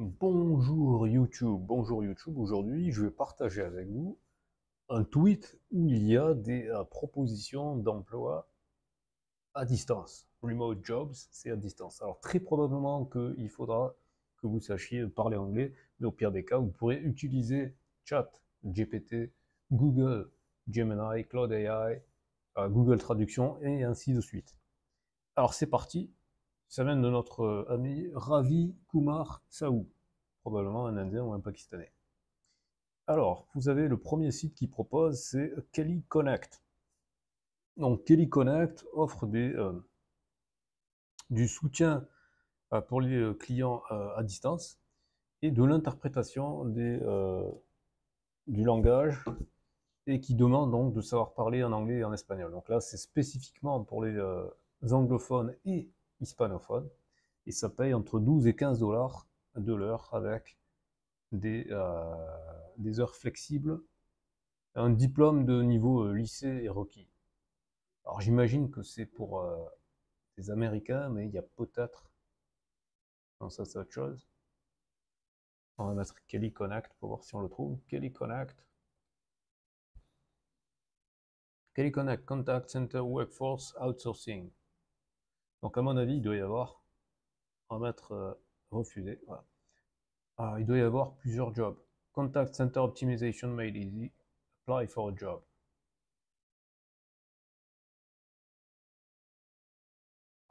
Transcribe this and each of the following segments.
Bonjour YouTube, bonjour YouTube. Aujourd'hui, je vais partager avec vous un tweet où il y a des propositions d'emploi à distance. Remote jobs, c'est à distance. Alors très probablement qu'il faudra que vous sachiez parler anglais, mais au pire des cas, vous pourrez utiliser Chat, GPT, Google, Gemini, Cloud AI, Google Traduction et ainsi de suite. Alors c'est parti, ça vient de notre ami Ravi Kumar Sahu, probablement un Indien ou un Pakistanais. Alors, vous avez le premier site qui propose, c'est Kelly Connect. Donc Kelly Connect offre du soutien pour les clients à distance et de l'interprétation du langage et qui demande donc de savoir parler en anglais et en espagnol. Donc là, c'est spécifiquement pour les anglophones et hispanophones et ça paye entre 12 et 15 dollars de l'heure avec des heures flexibles. Un diplôme de niveau lycée est requis. Alors j'imagine que c'est pour les Américains, mais il y a peut-être... Non, ça c'est autre chose. On va mettre Kelly Connect pour voir si on le trouve. Kelly Connect. Kelly Connect, Contact Center Workforce Outsourcing. Donc à mon avis, il doit y avoir... On va mettre refusé. Voilà. Il doit y avoir plusieurs jobs. Contact Center Optimization Made Easy. Apply for a job.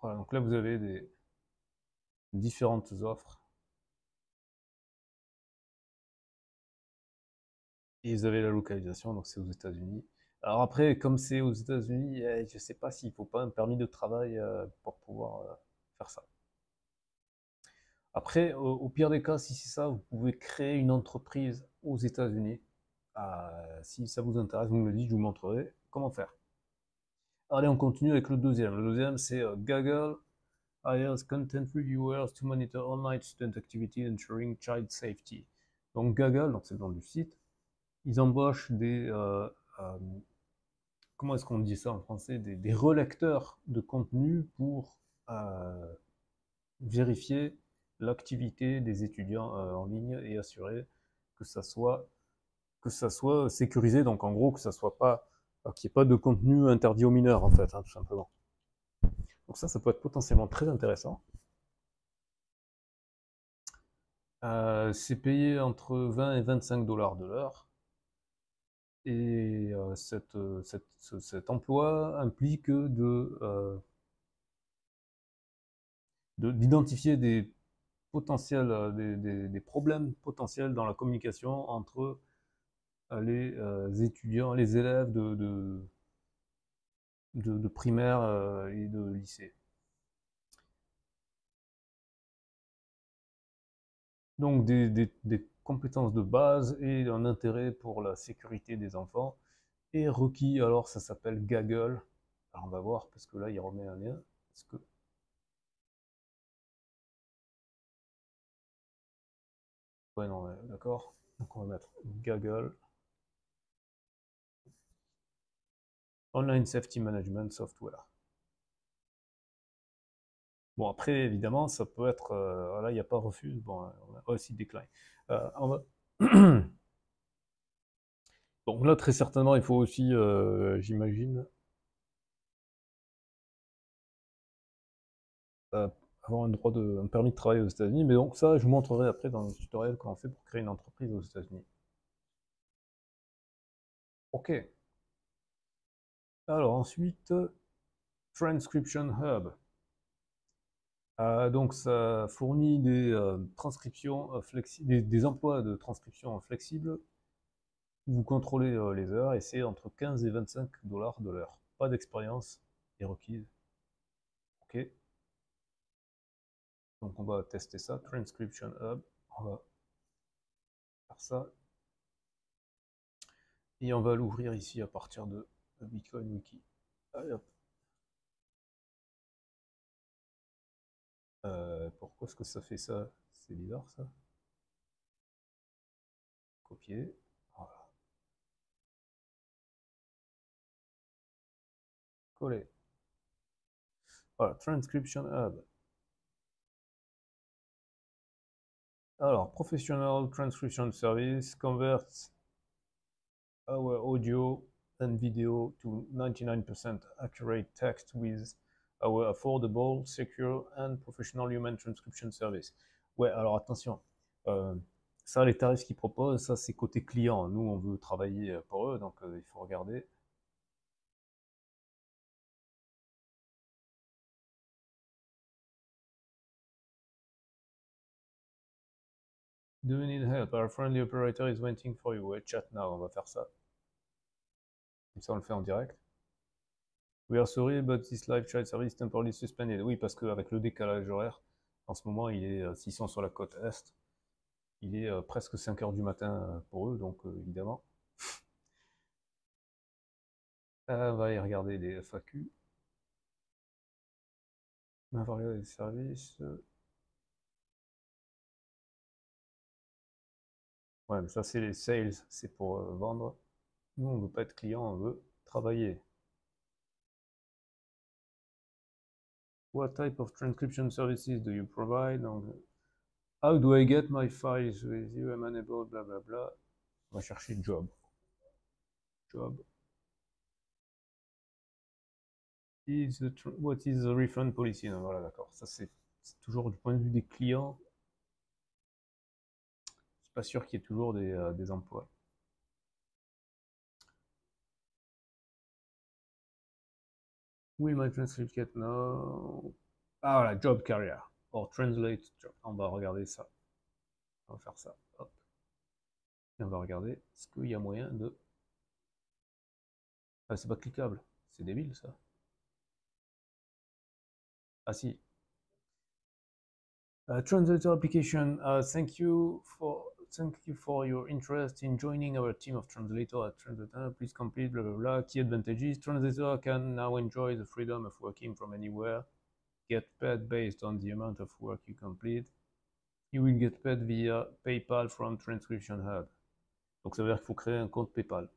Voilà, donc là vous avez des différentes offres. Et vous avez la localisation, donc c'est aux États-Unis. Alors après, comme c'est aux États-Unis, je ne sais pas s'il ne faut pas un permis de travail pour pouvoir faire ça. Après, au pire des cas, si c'est ça, vous pouvez créer une entreprise aux États-Unis. Si ça vous intéresse, vous me le dites, je vous montrerai comment faire. Allez, on continue avec le deuxième. Le deuxième, c'est Google hires content reviewers to monitor online student activity ensuring child safety. Donc Google, donc c'est le nom du site, ils embauchent comment est-ce qu'on dit ça en français, des relecteurs de contenu pour vérifier l'activité des étudiants en ligne et assurer que ça soit sécurisé, donc en gros que ça soit pas qu'il n'y ait pas de contenu interdit aux mineurs en fait, hein, tout simplement. Donc ça peut être potentiellement très intéressant. C'est payé entre 20 et 25 dollars de l'heure. Et cet emploi implique d'identifier des potentiels, des problèmes potentiels dans la communication entre les étudiants, les élèves de primaire et de lycée. Donc des compétences de base et un intérêt pour la sécurité des enfants est requis. Alors ça s'appelle Gaggle. Alors on va voir parce que là il remet un lien. Est-ce que... Ouais, non, ouais, d'accord. Donc on va mettre Gaggle. Online Safety Management Software. Bon, après, évidemment, ça peut être... là, il n'y a pas refus. Bon, on a aussi décline. On va... Donc là, très certainement, il faut aussi, j'imagine, avoir un permis de travail aux États-Unis. Mais donc ça, je vous montrerai après dans le tutoriel comment on fait pour créer une entreprise aux États-Unis. Ok. Alors ensuite, Transcription Hub. Donc ça fournit des transcriptions des emplois de transcription flexibles. Vous contrôlez les heures et c'est entre 15 et 25 dollars de l'heure. Pas d'expérience est requise. Ok. Donc on va tester ça. Transcription Hub. On va faire ça. Et on va l'ouvrir ici à partir de Bitcoin Wiki. Allez, hop. Pourquoi est-ce que ça fait ça? C'est bizarre ça. Copier. Voilà. Coller. Voilà, Transcription Hub. Alors, Professional Transcription Service converts our audio and video to 99% accurate text with our affordable, secure and professional human transcription service. Ouais, alors attention, ça, les tarifs qu'ils proposent, ça c'est côté client. Nous, on veut travailler pour eux, donc il faut regarder. Do you need help? Our friendly operator is waiting for you. Ouais, chat now, on va faire ça. Comme ça, on le fait en direct. We are sorry, but this live chat service is temporarily suspended. Oui, parce qu'avec le décalage horaire, en ce moment, il est 600 sur la côte Est. Il est presque 5 heures du matin pour eux, donc évidemment. On va aller regarder les FAQ. On va regarder les services. Ouais, mais ça, c'est les sales, c'est pour vendre. Nous, on veut pas être client, on veut travailler. What type of transcription services do you provide? Donc, how do I get my files with you? I'm unable, bla bla bla. On va chercher job. Job. What is the refund policy? Non, voilà, d'accord. Ça, c'est toujours du point de vue des clients. Je suis pas sûr qu'il y ait toujours des emplois. Will my transcript get no? Ah voilà, job career. Or translate job. On va regarder ça. On va faire ça. Hop. Et on va regarder. Est-ce qu'il y a moyen de. Ah, c'est pas cliquable. C'est débile ça. Ah si. Translator application. Thank you for your interest in joining our team of translator at Translator. Please complete blah blah blah. Key advantages. Translator can now enjoy the freedom of working from anywhere. Get paid based on the amount of work you complete. You will get paid via PayPal from Transcription Hub. Donc ça veut dire qu'il faut créer un compte PayPal.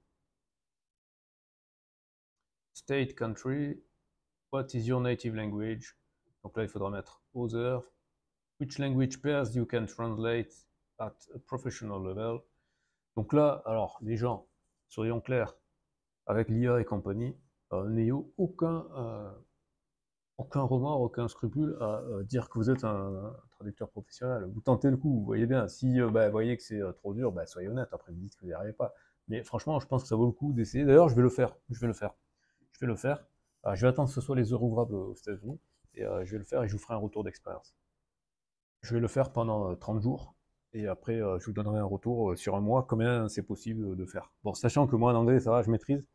State, country. What is your native language? Donc là, il faudra mettre other. Which language pairs you can translate at a professional level? Donc là, alors, les gens, soyons clairs, avec l'IA et compagnie, n'ayez aucun remords, aucun scrupule à dire que vous êtes un traducteur professionnel. Vous tentez le coup, vous voyez bien. Si vous voyez que c'est trop dur, soyez honnête, après vous dites que vous n'y arrivez pas. Mais franchement, je pense que ça vaut le coup d'essayer. D'ailleurs, je vais le faire. Je vais le faire. Je vais attendre que ce soit les heures ouvrables aux États-Unis. Et je vais le faire et je vous ferai un retour d'expérience. Je vais le faire pendant 30 jours. Et après, je vous donnerai un retour sur un mois, combien c'est possible de faire. Bon, sachant que moi, en anglais, ça va, je maîtrise.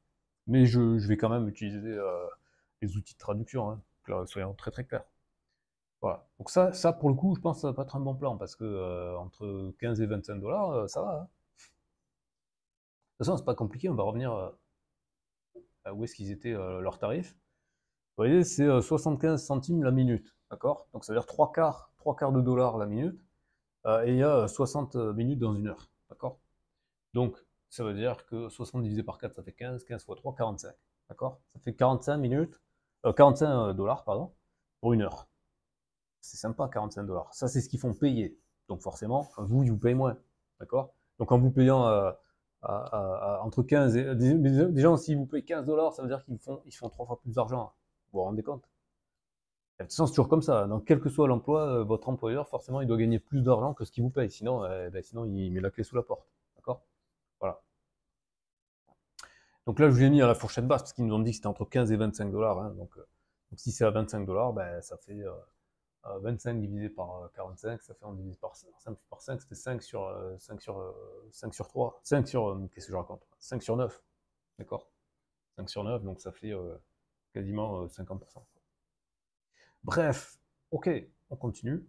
Mais je vais quand même utiliser les outils de traduction. Hein. Soyons très très clairs. Voilà. Donc ça pour le coup, je pense que ça va pas être un bon plan parce que entre 15 et 25 dollars, ça va. Hein. De toute façon, c'est pas compliqué. On va revenir à où est-ce qu'ils étaient leurs tarifs. Vous voyez, c'est 75 centimes la minute, d'accord? Donc ça veut dire 3 quarts de dollar la minute. Et il y a 60 minutes dans une heure, d'accord? Donc ça veut dire que 60 divisé par 4, ça fait 15, 15 fois 3, 45, d'accord? Ça fait 45 minutes, 45 dollars, pardon, pour une heure. C'est sympa, 45 dollars. Ça, c'est ce qu'ils font payer. Donc forcément, vous, ils vous payent moins, d'accord? Donc en vous payant entre 15 et... Déjà, si vous payez 15 dollars, ça veut dire qu'ils font 3 fois plus d'argent. Vous vous rendez compte? De toute façon, c'est toujours comme ça. Donc, quel que soit l'emploi, votre employeur, forcément, il doit gagner plus d'argent que ce qu'il vous paye. Sinon, sinon, il met la clé sous la porte. D'accord? Voilà. Donc là, je vous ai mis à la fourchette basse parce qu'ils nous ont dit que c'était entre 15 et 25 dollars. Hein. Donc, si c'est à 25 dollars, ça fait 25 divisé par 45, ça fait on divise par 5 par 5, c'était 5 sur 5 sur 3. 5 sur, qu'est-ce que je raconte? 5 sur 9. D'accord? 5 sur 9, donc ça fait quasiment 50%. Bref, ok, on continue.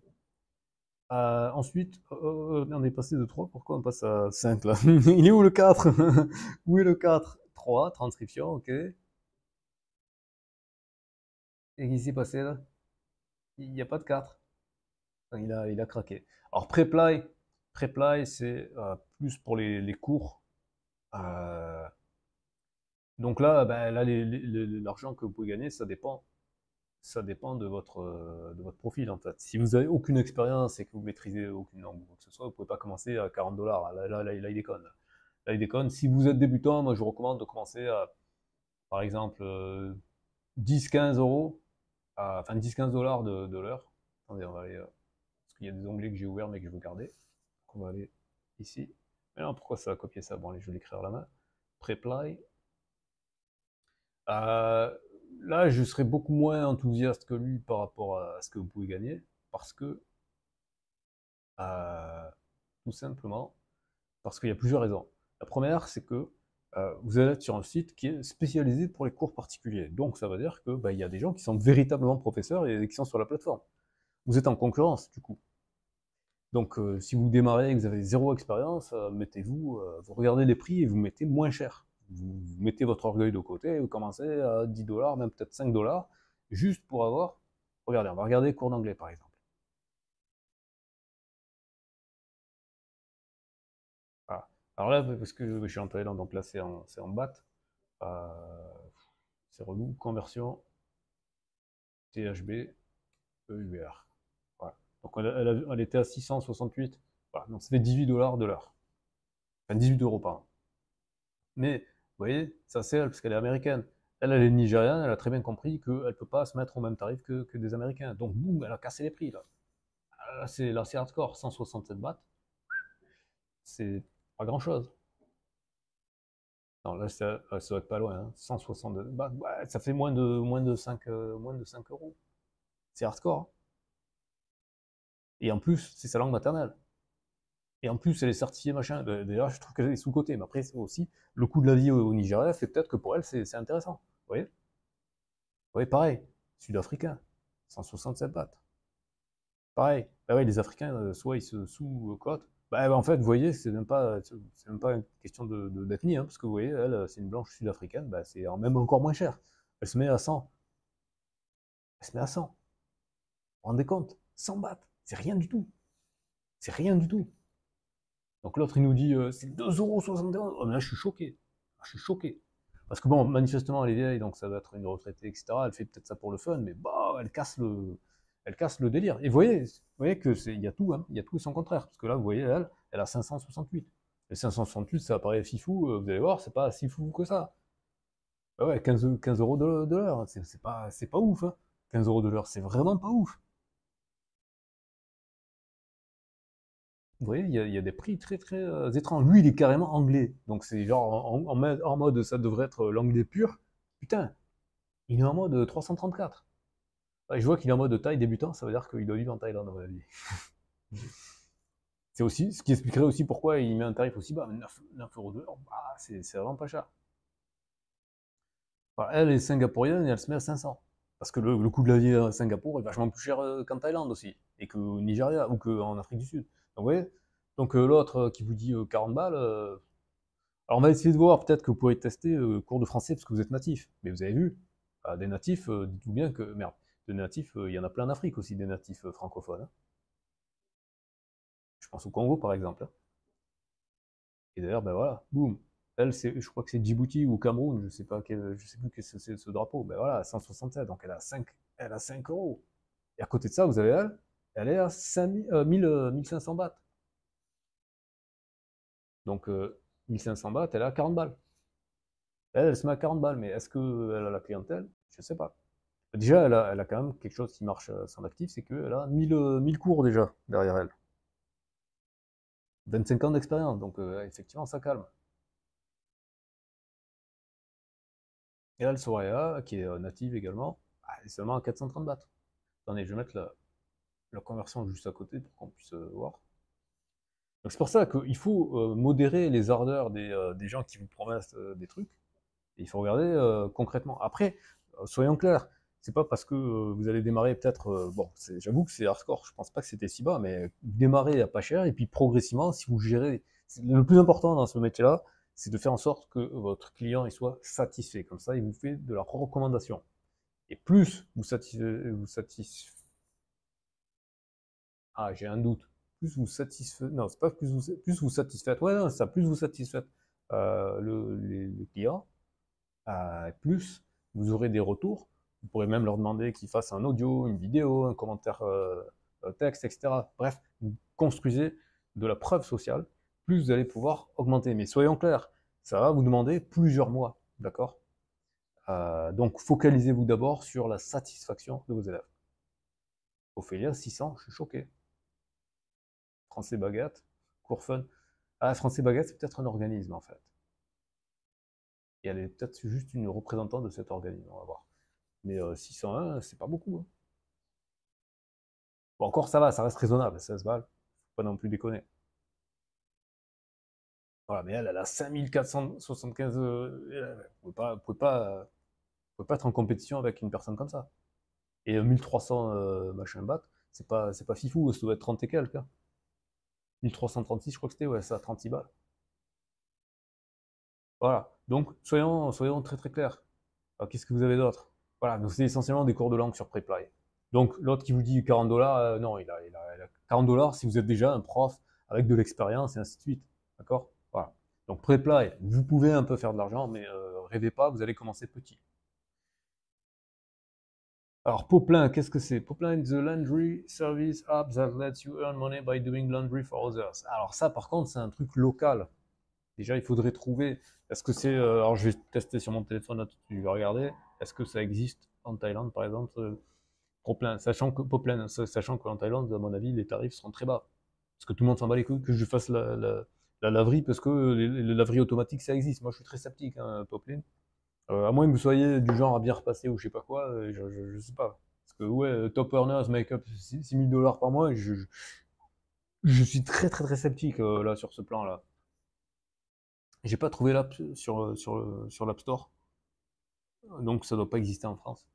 Ensuite, on est passé de 3, pourquoi on passe à 5 là? Il est où le 4? Où est le 4? 3, transcription, ok. Et qu'est-ce qui s'est passé là? Il n'y a pas de 4. Il a craqué. Alors, Preply, c'est plus pour les cours. Donc là, l'argent que vous pouvez gagner, ça dépend ça dépend de votre profil en fait. Si vous avez aucune expérience et que vous maîtrisez aucune langue ou quoi que ce soit, vous pouvez pas commencer à 40 $. Là, il déconne. Là, il déconne. Si vous êtes débutant, moi je vous recommande de commencer à, par exemple, 10-15 €, enfin 10-15 $ de l'heure. Attendez, on va aller, parce qu'il y a des onglets que j'ai ouverts mais que je veux garder. Donc on va aller ici. Mais non, pourquoi ça a copié ça? Bon, allez, je vais l'écrire à la main. Preply. Là, je serais beaucoup moins enthousiaste que lui par rapport à ce que vous pouvez gagner, parce que, euh, tout simplement, parce qu'il y a plusieurs raisons. La première, c'est que vous allez être sur un site qui est spécialisé pour les cours particuliers. Donc, ça veut dire que il y a des gens qui sont véritablement professeurs et qui sont sur la plateforme. Vous êtes en concurrence, du coup. Donc, si vous démarrez et que vous avez zéro expérience, mettez-vous, vous regardez les prix et vous mettez moins cher. Vous mettez votre orgueil de côté et vous commencez à 10 $, même peut-être 5 $, juste pour avoir. Regardez, on va regarder cours d'anglais par exemple. Voilà. Alors là, parce que je suis en Thaïlande, donc là c'est en baht. Euh, c'est relou. Conversion THB EUR. Voilà. Donc elle était à 668. Voilà. Donc ça fait 18 $ de l'heure. Enfin 18 € par an. Mais, vous voyez, ça c'est elle, parce qu'elle est américaine. Elle est nigériane, elle a très bien compris qu'elle ne peut pas se mettre au même tarif que des Américains. Donc, boum, elle a cassé les prix, là. Là, c'est hardcore, 167 bahts, c'est pas grand-chose. Non, là, ça doit être pas loin, hein. 162 bahts, ouais, ça fait moins de 5 euros. C'est hardcore, hein. Et en plus, c'est sa langue maternelle. Et en plus, elle est certifiée, machin. D'ailleurs, je trouve qu'elle est sous-cotée. Mais après, c'est aussi, le coût de la vie au Nigeria fait peut-être que pour elle, c'est intéressant. Vous voyez? Oui, pareil, sud-africain, 167 bahts. Pareil, bah ouais, les Africains, soit ils se sous-cotent. Bah, en fait, vous voyez, c'est même pas une question d'ethnie, hein, parce que vous voyez, elle, c'est une blanche sud-africaine, bah, c'est même encore moins cher. Elle se met à 100. Elle se met à 100. Vous vous rendez compte? 100 bahts, c'est rien du tout. C'est rien du tout. Donc l'autre, il nous dit, c'est 2,71 €. Oh, mais là, je suis choqué. Je suis choqué. Parce que bon, manifestement, elle est vieille, donc ça doit être une retraitée, etc. Elle fait peut-être ça pour le fun, mais bah, elle casse le délire. Et vous voyez que il y a tout, hein, il y a tout et son contraire. Parce que là, vous voyez, elle a 568. Et 568, ça paraît fifou, vous allez voir, c'est pas si fou que ça. Bah ouais, 15 € de l'heure, hein, c'est pas ouf, hein. 15 € de l'heure, c'est vraiment pas ouf. Vous voyez, il y a des prix très très étranges. Lui, il est carrément anglais. Donc c'est genre en mode ça devrait être l'anglais pur. Putain, il est en mode 334. Ouais, je vois qu'il est en mode taille débutant, ça veut dire qu'il doit vivre en Thaïlande, à mon avis. C'est aussi ce qui expliquerait aussi pourquoi il met un tarif aussi bas. 9 € de l'heure, bah, c'est vraiment pas cher. Enfin, elle est singapourienne et elle se met à 500. Parce que le coût de la vie à Singapour est vachement plus cher qu'en Thaïlande aussi. Et qu'au Nigeria ou qu'en Afrique du Sud. Donc, vous voyez. Donc l'autre qui vous dit 40 balles. Alors on va essayer de voir, peut-être que vous pourrez tester cours de français parce que vous êtes natif. Mais vous avez vu, des natifs, dites-vous bien que, merde, de natifs, il y en a plein en Afrique aussi, des natifs francophones, hein. Je pense au Congo par exemple, hein. Et d'ailleurs, ben voilà, boum. Elle, je crois que c'est Djibouti ou Cameroun, je sais pas je sais plus que c'est ce drapeau. Ben voilà, 167, donc elle a 5 euros. Et à côté de ça, vous avez elle est à 1500 bahts. Donc 1500 bahts, elle est à 40 balles. Elle se met à 40 balles, mais est-ce qu'elle a la clientèle? Je sais pas. Déjà, elle a quand même quelque chose qui marche son actif, c'est qu'elle a 1000 cours déjà derrière elle. 25 ans d'expérience, donc effectivement, ça calme. Et là, le Soraya, qui est native également, elle est seulement à 430 bahts. Attendez, je vais mettre la conversion juste à côté pour qu'on puisse voir. Donc c'est pour ça qu'il faut modérer les ardeurs des gens qui vous promettent des trucs. Et il faut regarder concrètement. Après, soyons clairs, c'est pas parce que vous allez démarrer peut-être. Bon, j'avoue que c'est hardcore, je pense pas que c'était si bas, mais démarrer à pas cher et puis progressivement, si vous gérez. Le plus important dans ce métier-là, c'est de faire en sorte que votre client il soit satisfait. Comme ça, il vous fait de la recommandation. Et plus ah, j'ai un doute. Plus vous satisfaites. Non, c'est pas plus vous satisfaites. Ouais, non, ça, plus vous satisfaites les clients, plus vous aurez des retours, Vous pourrez même leur demander qu'ils fassent un audio, une vidéo, un commentaire texte, etc. Bref, vous construisez de la preuve sociale, plus vous allez pouvoir augmenter. Mais soyons clairs, ça va vous demander plusieurs mois, d'accord? Donc focalisez-vous d'abord sur la satisfaction de vos élèves. Ophélia, 600, je suis choqué. Français Baguette, cours fun. Ah, Français Baguette, c'est peut-être un organisme en fait. Et elle est peut-être juste une représentante de cet organisme, on va voir. Mais 601, c'est pas beaucoup. Hein. Bon, encore ça va, ça reste raisonnable, 16 balles. Faut pas non plus déconner. Voilà, mais elle a 5475. Vous pouvez pas être en compétition avec une personne comme ça. Et 1300 machin bat, c'est pas fifou, ça doit être 30 et quelques. Hein. 1336, je crois que c'était, ouais, ça, 36 balles. Voilà. Donc, soyons très très clairs. Qu'est-ce que vous avez d'autre? Voilà, donc c'est essentiellement des cours de langue sur Preply. Donc, l'autre qui vous dit 40 dollars, non, il a 40 dollars si vous êtes déjà un prof avec de l'expérience et ainsi de suite. D'accord? Voilà. Donc, Preply, vous pouvez un peu faire de l'argent, mais rêvez pas, vous allez commencer petit. Alors, Poplin, qu'est-ce que c'est? Poplin is the laundry service app that lets you earn money by doing laundry for others. Alors ça, par contre, c'est un truc local. Déjà, il faudrait trouver, est-ce que c'est, alors je vais tester sur mon téléphone, là, je vais regarder, est-ce que ça existe en Thaïlande, par exemple, Poplin, sachant qu'en Thaïlande, à mon avis, les tarifs seront très bas. Parce que tout le monde s'en bat les couilles que je fasse la laverie, parce que les laveries automatiques, ça existe. Moi, je suis très sceptique, hein, Poplin. À moins que vous soyez du genre à bien repasser ou je sais pas quoi, je sais pas. Parce que ouais, top earners make up 6000 dollars par mois, je suis très très très sceptique là sur ce plan-là. J'ai pas trouvé l'app sur l'App Store, donc ça doit pas exister en France.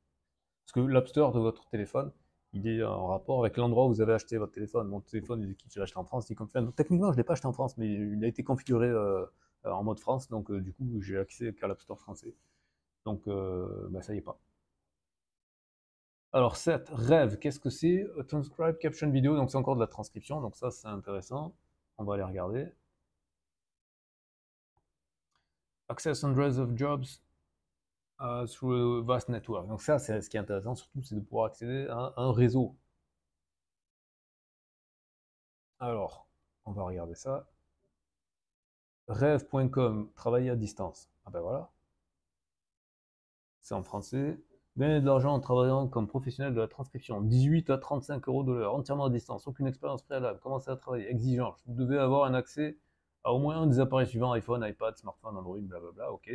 Parce que l'App Store de votre téléphone, il est en rapport avec l'endroit où vous avez acheté votre téléphone. Mon téléphone, je l'ai acheté en France, il confirme. Donc, techniquement, je l'ai pas acheté en France, mais il a été configuré en mode France, donc du coup, j'ai accès qu'à l'App Store français. Donc, bah, ça y est pas. Alors 7, rêve, qu'est-ce que c'est? Transcribe caption vidéo, donc c'est encore de la transcription, donc ça c'est intéressant. On va aller regarder. Access hundreds of jobs through a vast network. Donc ça, c'est ce qui est intéressant surtout, c'est de pouvoir accéder à un réseau. Alors, on va regarder ça. Rêve.com, travailler à distance. Ah ben voilà, c'est en français. Gagner de l'argent en travaillant comme professionnel de la transcription. 18 à 35 euros de l'heure, entièrement à distance, aucune expérience préalable. Commencez à travailler. Exigence. Vous devez avoir un accès à au moins un des appareils suivants, iPhone, iPad, smartphone, Android, blablabla, ok.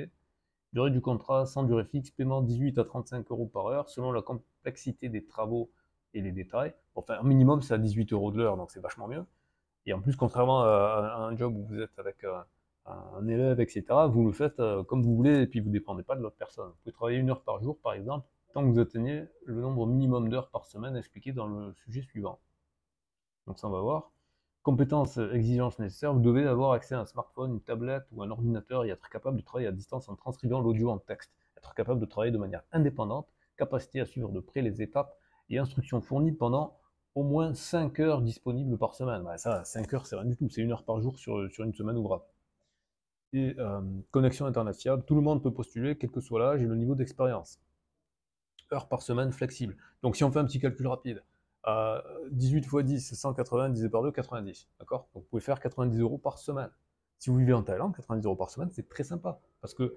Durée du contrat, sans durée fixe, paiement 18 à 35 euros par heure, selon la complexité des travaux et les détails. Enfin, un minimum, c'est à 18 euros de l'heure, donc c'est vachement mieux. Et en plus, contrairement à un job où vous êtes avec un élève, etc., vous le faites comme vous voulez et puis vous ne dépendez pas de l'autre personne. Vous pouvez travailler 1 heure par jour, par exemple, tant que vous atteignez le nombre minimum d'heures par semaine expliqué dans le sujet suivant. Donc ça, on va voir. Compétences, exigences nécessaires, vous devez avoir accès à un smartphone, une tablette ou un ordinateur et être capable de travailler à distance en transcrivant l'audio en texte. Être capable de travailler de manière indépendante, capacité à suivre de près les étapes et instructions fournies pendant au moins 5 heures disponibles par semaine. Ouais, ça, 5 heures, c'est rien du tout, c'est 1 heure par jour sur une semaine ouvrable. Et connexion internet fiable, tout le monde peut postuler, quel que soit l'âge et le niveau d'expérience. Heures par semaine flexible. Donc si on fait un petit calcul rapide, 18 x 10, 180 divisé par 2, 90. D'accord? Donc vous pouvez faire 90 euros par semaine. Si vous vivez en Thaïlande, 90 euros par semaine, c'est très sympa. Parce que,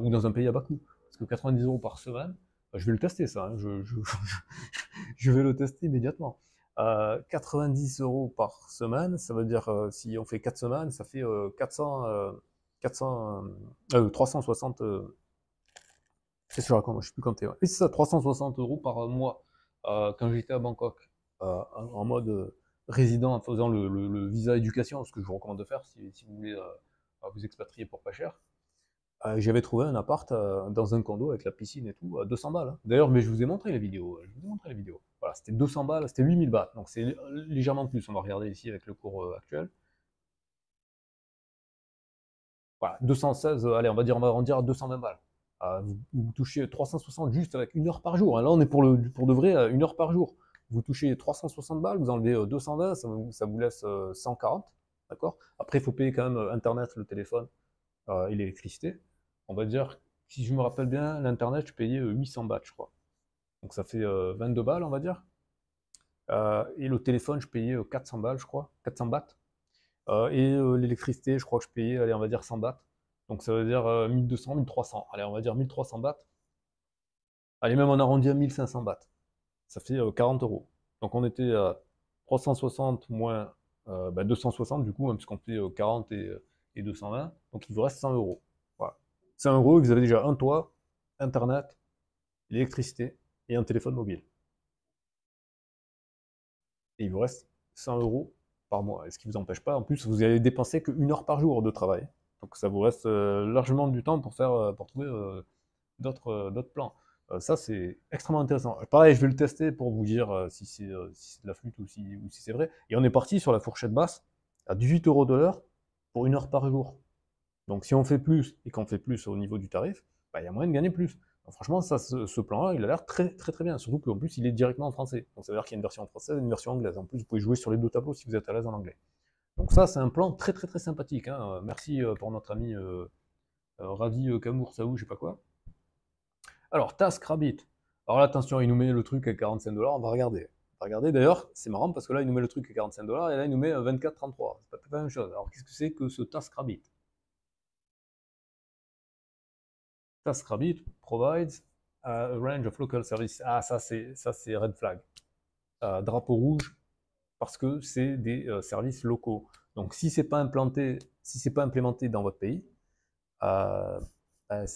ou dans un pays à bas coût. Parce que 90 euros par semaine, je vais le tester ça, hein, je vais le tester immédiatement. 90 euros par semaine, ça veut dire, si on fait 4 semaines, ça fait 360. Qu'est-ce que je raconte? Je ne sais plus compter. Ouais. Et c'est ça, 360 euros par mois quand j'étais à Bangkok, en mode résident, en faisant le visa éducation, ce que je vous recommande de faire si vous voulez vous expatrier pour pas cher. J'avais trouvé un appart dans un condo avec la piscine et tout, à 200 balles. Hein. D'ailleurs, mais je vous ai montré les vidéos. Je vous ai montré les vidéos. Voilà, c'était 200 balles, c'était 8000 bahts. Donc c'est légèrement plus. On va regarder ici avec le cours actuel. Voilà, 216, allez, on va arrondir à 220 balles. Vous touchez 360 juste avec 1 heure par jour. Hein. Là, on est pour de vrai à 1 heure par jour. Vous touchez 360 balles, vous enlevez 220, ça vous laisse 140. D'accord? Après, il faut payer quand même Internet, le téléphone et l'électricité. On va dire, si je me rappelle bien, l'Internet, je payais 800 bahts, je crois. Donc ça fait 22 balles, on va dire. Et le téléphone, je payais 400 balles, je crois, 400 bahts. L'électricité, je crois que je payais, allez, on va dire 100 bahts. Donc ça veut dire 1200, 1300. Allez, on va dire 1300 bahts. Allez, même on arrondit à 1500 bahts. Ça fait 40 euros. Donc on était à 360 moins 260 du coup, hein, puisqu'on fait 40 et 220. Donc il vous reste 100 euros. Voilà. 100 euros, vous avez déjà un toit, internet, l'électricité et un téléphone mobile. Et il vous reste 100 euros par mois. Et ce qui ne vous empêche pas, en plus, vous allez dépenser qu'une heure par jour de travail. Donc ça vous reste largement du temps pour pour trouver d'autres plans. Ça, c'est extrêmement intéressant. Pareil, je vais le tester pour vous dire si c'est de la flûte ou si c'est vrai. Et on est parti sur la fourchette basse à 18 euros de l'heure pour une heure par jour. Donc si on fait plus et qu'on fait plus au niveau du tarif, bah, il y a moyen de gagner plus. Donc, franchement, ça, ce plan-là, il a l'air très très très bien. Surtout qu'en plus, il est directement en français. Donc ça veut dire qu'il y a une version française et une version anglaise. En plus, vous pouvez jouer sur les deux tableaux si vous êtes à l'aise en anglais. Donc ça, c'est un plan très très très sympathique, hein. Merci pour notre ami Ravi Kamour Saou, je sais pas quoi. Alors, TaskRabbit. Alors là, attention, il nous met le truc à 45 $, on va regarder. On va regarder, d'ailleurs, c'est marrant parce que là, il nous met le truc à 45 $ et là, il nous met 24,33. C'est pas la même chose. Alors, qu'est-ce que c'est que ce TaskRabbit? TaskRabbit provides a range of local services. Ah, ça, c'est red flag. Drapeau rouge, parce que c'est des services locaux. Donc, si c'est pas implanté, si c'est pas implémenté dans votre pays, euh, bah,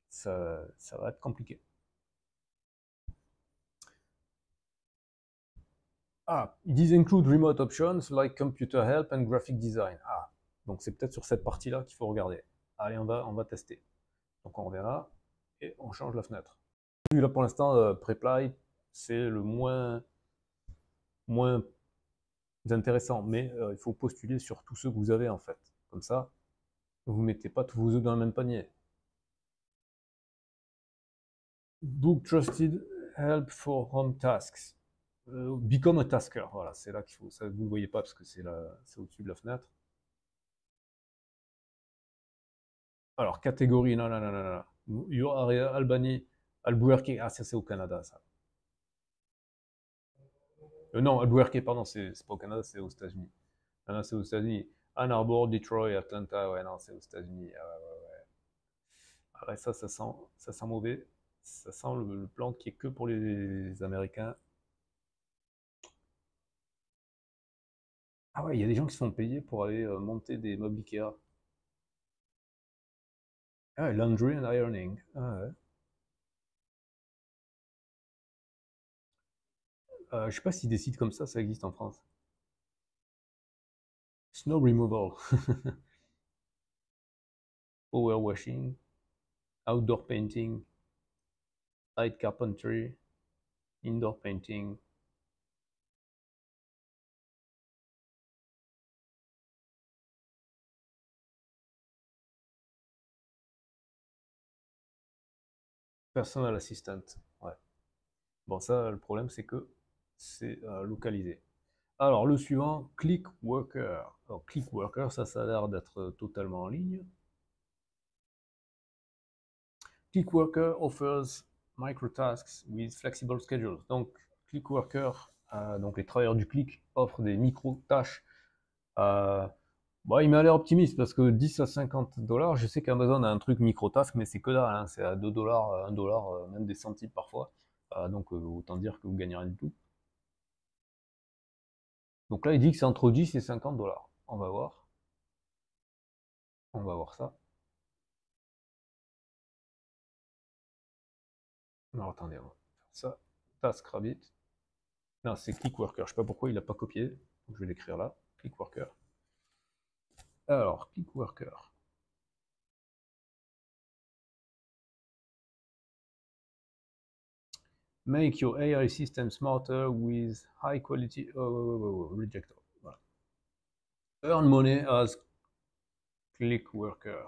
ça va être compliqué. Ah, ils disent include remote options like computer help and graphic design. Ah, donc c'est peut-être sur cette partie-là qu'il faut regarder. Allez, on va tester. Donc on revient là et on change la fenêtre. Là pour l'instant, Preply, c'est le moins intéressant, mais il faut postuler sur tous ceux que vous avez en fait. Comme ça, vous ne mettez pas tous vos œufs dans le même panier. Book trusted help for home tasks. Become a tasker. Voilà, c'est là qu'il faut. Ça, vous ne le voyez pas parce que c'est au-dessus de la fenêtre. Alors, catégorie, non, non, non, non, non. Your area, Albany, Albuquerque. Ah, ça, c'est au Canada, ça. Non, Albuquerque, pardon, c'est pas au Canada, c'est aux États-Unis. Ah, non, c'est aux États-Unis. Ann Arbor, Detroit, Atlanta, ouais, non, c'est aux États-Unis. Ah, ouais, ouais, ouais. Ah, ouais, ça sent mauvais. Ça sent le plan qui est que pour les Américains. Ah ouais, il y a des gens qui se font payer pour aller monter des meubles Ikea. Ah ouais, laundry and ironing. Ah ouais. Je sais pas si des sites comme ça existe en France. Snow removal, power washing, outdoor painting, light carpentry, indoor painting. Personal assistant. Ouais. Bon, ça, le problème, c'est que c'est localisé. Alors, le suivant, Click Worker. Alors, Click Worker, ça a l'air d'être totalement en ligne. Click Worker offers microtasks with flexible schedules. Donc, Click Worker, donc les travailleurs du clic, offrent des micro-tâches. Bon, il m'a l'air optimiste parce que 10 à 50 $, je sais qu'Amazon a un truc micro-task, mais c'est que dalle, hein, c'est à 2 $, 1 $, même des centimes parfois. Donc, autant dire que vous gagnez rien du tout. Donc là, il dit que c'est entre 10 et 50 $. On va voir. On va voir ça. Non, attendez, on va faire ça. TaskRabbit. Non, c'est ClickWorker. Je sais pas pourquoi il l'a pas copié. Donc je vais l'écrire là. ClickWorker. Alors, ClickWorker. Make your AI system smarter with high quality. Reject. Voilà. Earn money as ClickWorker.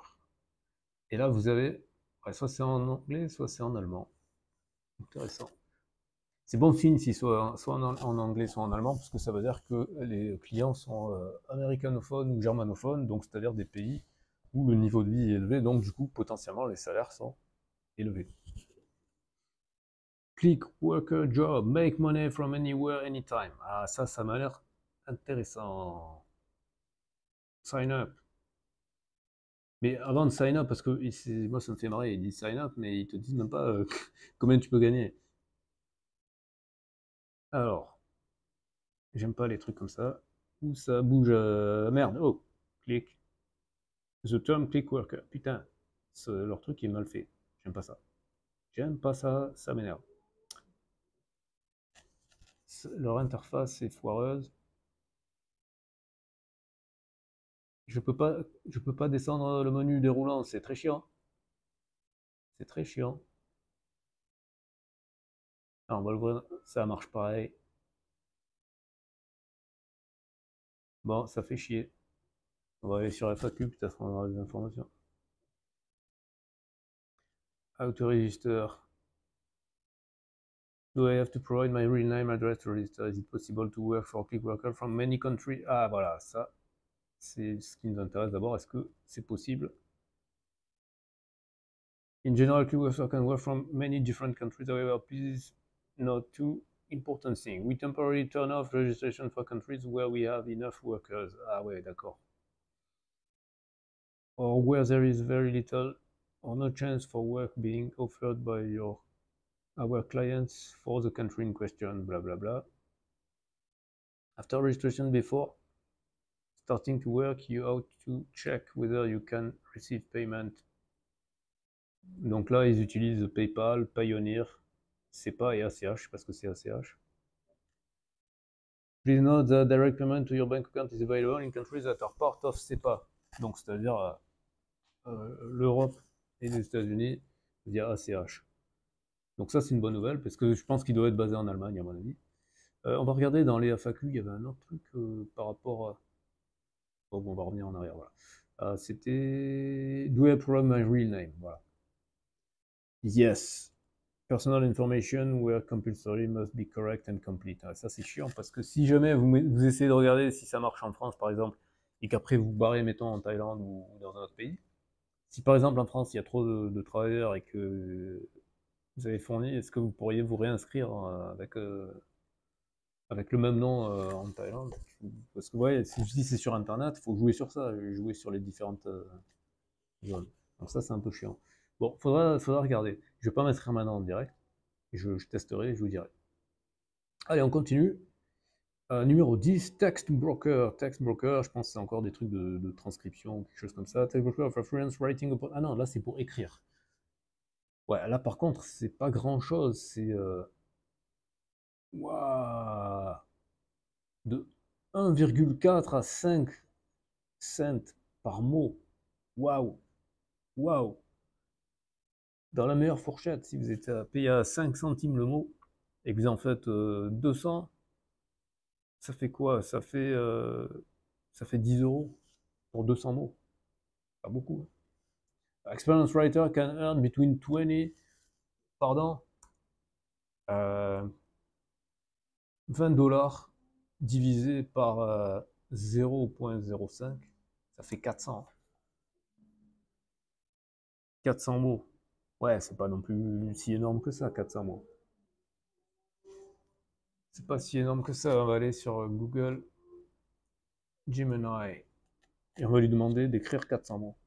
Et là, vous avez. Ouais, soit c'est en anglais, soit c'est en allemand. Intéressant. C'est bon signe si soit en anglais, soit en allemand, parce que ça veut dire que les clients sont américanophones ou germanophones, donc c'est-à-dire des pays où le niveau de vie est élevé, donc du coup potentiellement les salaires sont élevés. Click worker job, make money from anywhere, anytime. Ah, ça m'a l'air intéressant. Sign up. Mais avant de sign up, parce que moi ça me fait marrer, ils disent sign up, mais ils te disent même pas combien tu peux gagner. Alors, j'aime pas les trucs comme ça. Où ça bouge. Merde, oh, click. The term click worker. Putain, leur truc est mal fait. J'aime pas ça. J'aime pas ça, ça m'énerve. Leur interface est foireuse. Je peux pas descendre le menu déroulant, c'est très chiant. C'est très chiant. Ah, on va l'ouvrir, ça marche pareil. Bon, ça fait chier. On va aller sur FAQ, peut-être on aura des informations. How to register. Do I have to provide my real name address to register? Is it possible to work for Clickworker from many countries? Ah voilà, ça, c'est ce qui nous intéresse d'abord. Est-ce que c'est possible? In general, Clickworker can work from many different countries. However, please note two important things. We temporarily turn off registration for countries where we have enough workers. Ah ouais, d'accord. Or where there is very little or no chance for work being offered by our clients for the country in question, blah blah blah. After registration, before starting to work, you ought to check whether you can receive payment. Donc là, ils utilisent PayPal, Payoneer, SEPA et ACH. Je sais pas ce que c'est ACH. Please note that direct payment to your bank account is available in countries that are part of SEPA. Donc c'est-à-dire l'Europe et les États-Unis via ACH. Donc ça, c'est une bonne nouvelle, parce que je pense qu'il doit être basé en Allemagne, à mon avis. On va regarder dans les FAQ, il y avait un autre truc par rapport à... Oh, bon, on va revenir en arrière, voilà. C'était... Do I provide my real name? Voilà. Yes. Personal information where compulsory must be correct and complete. Ah, ça, c'est chiant, parce que si jamais vous essayez de regarder si ça marche en France, par exemple, et qu'après vous barrez, mettons, en Thaïlande ou dans un autre pays, si par exemple en France, il y a trop de travailleurs et que vous avez fourni, est-ce que vous pourriez vous réinscrire avec le même nom en Thaïlande? Parce que ouais, si c'est sur internet, il faut jouer sur ça, jouer sur les différentes zones. Donc ça, c'est un peu chiant. Bon, faudra regarder. Je vais pas m'inscrire maintenant en direct. Je testerai et je vous dirai. Allez, on continue. Numéro 10, Text Broker. Text Broker, je pense que c'est encore des trucs de transcription, quelque chose comme ça. Text Broker for freelance writing. Ah non, là c'est pour écrire. Ouais, là par contre, c'est pas grand chose. C'est. Waouh! De 1,4 à 5 cents par mot. Waouh! Waouh! Dans la meilleure fourchette, si vous êtes payé à 5 centimes le mot et que vous en faites 200, ça fait quoi? Ça fait 10 euros pour 200 mots. Pas beaucoup. Experienced writer can earn between 20, pardon, 20 $ divisé par 0,05, ça fait 400. 400 mots. Ouais, c'est pas non plus si énorme que ça, 400 mots. C'est pas si énorme que ça. On va aller sur Google Gemini et on va lui demander d'écrire 400 mots.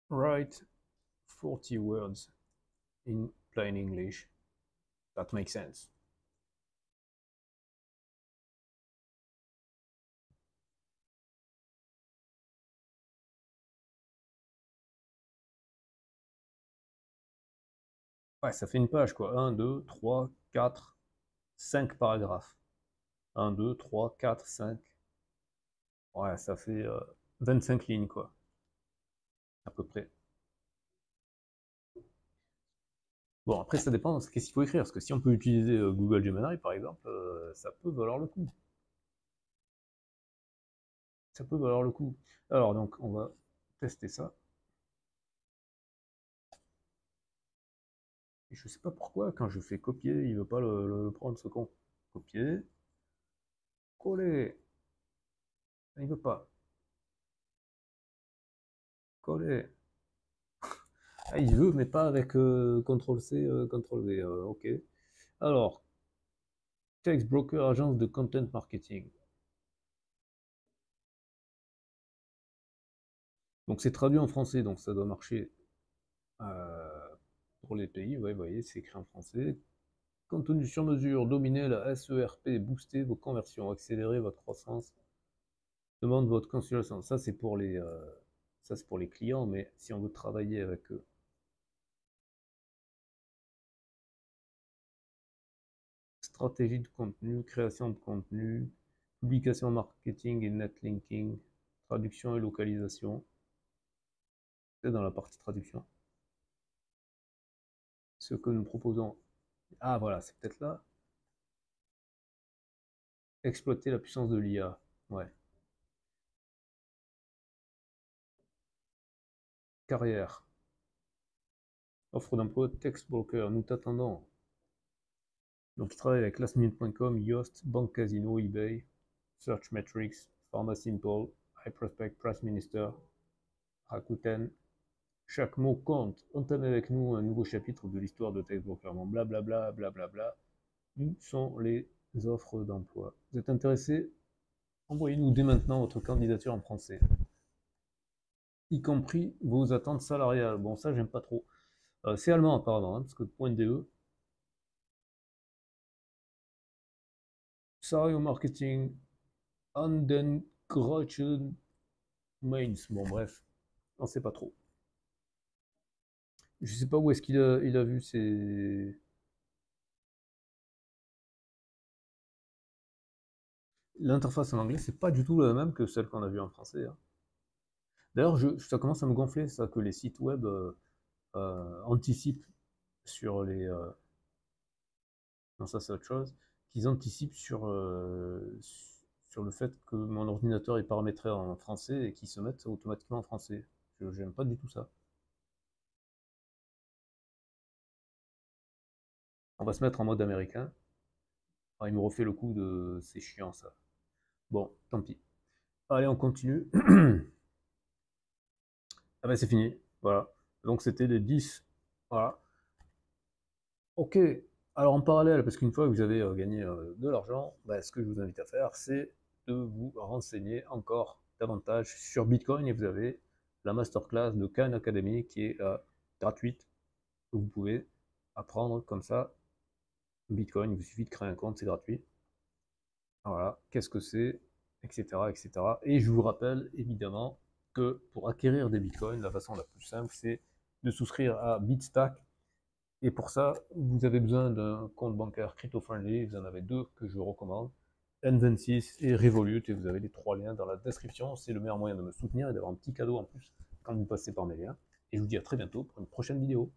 Write 40 words in plain English. That makes sense. Ouais, ça fait une page quoi. 1, 2, 3, 4, 5 paragraphes. 1, 2, 3, 4, 5. Ouais, ça fait 25 lignes quoi, à peu près. Bon, après ça dépend de ce qu'il faut écrire, parce que si on peut utiliser Google Gemini par exemple, ça peut valoir le coup. Ça peut valoir le coup. Alors donc, on va tester ça. Et je sais pas pourquoi, quand je fais copier, il veut pas le prendre ce con. Copier. Coller. Il veut pas. Coller. Ah, il veut, mais pas avec CTRL-C, CTRL-V. Ok. Alors, Text Broker, agence de content marketing. Donc c'est traduit en français, donc ça doit marcher pour les pays. Ouais, vous voyez, c'est écrit en français. Contenu sur mesure, dominer la SERP, booster vos conversions, accélérer votre croissance, demande votre consultation. Ça c'est pour les clients, mais si on veut travailler avec eux. Stratégie de contenu, création de contenu, publication marketing et netlinking, traduction et localisation. C'est dans la partie traduction. Ce que nous proposons. Ah voilà, c'est peut-être là. Exploiter la puissance de l'IA. Ouais. Carrière. Offre d'emploi, Text Broker. Nous t'attendons. Donc il travaille avec lastminute.com, Yoast, Banque Casino, eBay, Searchmetrics, PharmaSimple, iProspect, Price Minister, Rakuten. Chaque mot compte. Entamez avec nous un nouveau chapitre de l'histoire de Text Broker. Blablabla, blablabla. Où sont les offres d'emploi? Vous êtes intéressé? Envoyez-nous dès maintenant votre candidature en français, y compris vos attentes salariales. Bon, ça, j'aime pas trop. C'est allemand apparemment, hein, parce que .de. Salary au marketing, Andenkreutzen Mainz. Bon, bref, on sait pas trop. Je sais pas où est-ce qu'il a vu ces. L'interface en anglais, c'est pas du tout la même que celle qu'on a vue en français, hein. D'ailleurs, ça commence à me gonfler, ça, que les sites web anticipent sur les. Non, ça c'est autre chose. Qu'ils anticipent sur le fait que mon ordinateur est paramétré en français et qu'ils se mettent automatiquement en français. J'aime pas du tout ça. On va se mettre en mode américain. Ah, il me refait le coup de. C'est chiant ça. Bon, tant pis. Allez, on continue. Ah ben c'est fini. Voilà. Donc c'était les 10. Voilà. Ok. Alors en parallèle, parce qu'une fois que vous avez gagné de l'argent, ben, ce que je vous invite à faire, c'est de vous renseigner encore davantage sur Bitcoin et vous avez la masterclass de Khan Academy qui est gratuite. Vous pouvez apprendre comme ça Bitcoin. Il vous suffit de créer un compte, c'est gratuit. Voilà, qu'est-ce que c'est, etc., etc. Et je vous rappelle évidemment que pour acquérir des bitcoins, la façon la plus simple, c'est de souscrire à Bitstack. Et pour ça, vous avez besoin d'un compte bancaire crypto-friendly. Vous en avez deux que je recommande, N26 et Revolut. Et vous avez les trois liens dans la description. C'est le meilleur moyen de me soutenir et d'avoir un petit cadeau en plus quand vous passez par mes liens. Et je vous dis à très bientôt pour une prochaine vidéo.